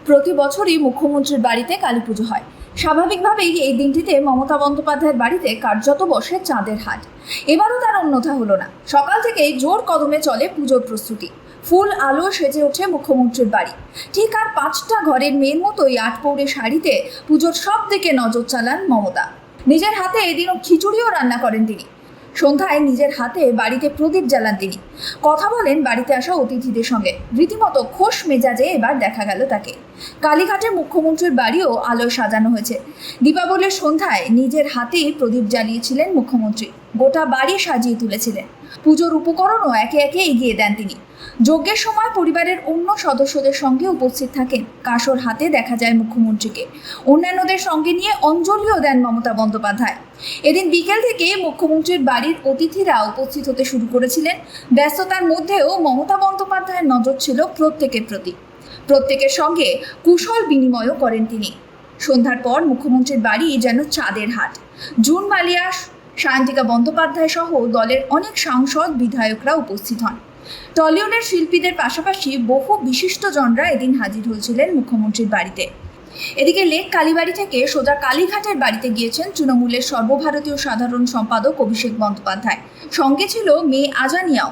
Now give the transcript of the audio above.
প্রতি বছরই মুখ্যমন্ত্রীর বাড়িতে কালীপুজো হয়। স্বাভাবিকভাবেই এই দিনটিতে মমতা বন্দ্যোপাধ্যায়ের বাড়িতে কার্যত বসে চাঁদের হাট। এবারও তার অন্যথা হলো না। সকাল থেকেই জোর কদমে চলে পুজোর প্রস্তুতি। ফুল আলো সেজে ওঠে মুখ্যমন্ত্রীর বাড়ি। ঠিক আর 5টা ঘরের মেয়ের মতোই আটপৌরে শাড়িতে পুজোর সব দিকে নজর চালান মমতা। নিজের হাতে এদিনও খিচুড়িও রান্না করেন তিনি। সন্ধ্যায় নিজের হাতে বাড়িতে প্রদীপ জ্বালান তিনি। কথা বলেন বাড়িতে আসা অতিথিদের সঙ্গে। রীতিমতো খোশ মেজাজে এবার দেখা গেল তাকে। কালীঘাটে মুখ্যমন্ত্রীর বাড়িও আলোয় সাজানো হয়েছে। দীপাবলির সন্ধ্যায় নিজের হাতেই প্রদীপ জ্বালিয়েছিলেন মুখ্যমন্ত্রী। গোটা বাড়ি সাজিয়ে তুলেছিলেন। পুজোর উপকরণও একে একে এগিয়ে দেন তিনি। যজ্ঞের সময় পরিবারের অন্য সদস্যদের সঙ্গে উপস্থিত থাকেন। কাসর হাতে দেখা যায় মুখ্যমন্ত্রীকে। অন্যান্যদের সঙ্গে নিয়ে অঞ্জলিও দেন মমতা বন্দ্যোপাধ্যায়। এদিন বিকেল থেকে মুখ্যমন্ত্রীর বাড়ির অতিথিরা উপস্থিত হতে শুরু করেছিলেন। ব্যস্ততার মধ্যেও মমতা বন্দ্যোপাধ্যায়ের নজর ছিল প্রত্যেকের প্রতি। প্রত্যেকের সঙ্গে কুশল বিনিময়ও করেন তিনি। সন্ধ্যার পর মুখ্যমন্ত্রীর বাড়ি যেন চাঁদের হাট। জুন মালিয়া, সায়ন্তিকা বন্দ্যোপাধ্যায় সহ দলের অনেক সাংসদ বিধায়করা উপস্থিত হন। টলিউডের শিল্পীদের পাশাপাশি বহু বিশিষ্টজনরা এদিন হাজির হয়েছিলেন মুখ্যমন্ত্রীর বাড়িতে। এদিকে লেক কালীবাড়ি থেকে সোজা কালীঘাটের বাড়িতে গিয়েছেন তৃণমূলের সর্বভারতীয় সাধারণ সম্পাদক অভিষেক বন্দ্যোপাধ্যায়। সঙ্গে ছিল মেয়ে আজানিয়াও।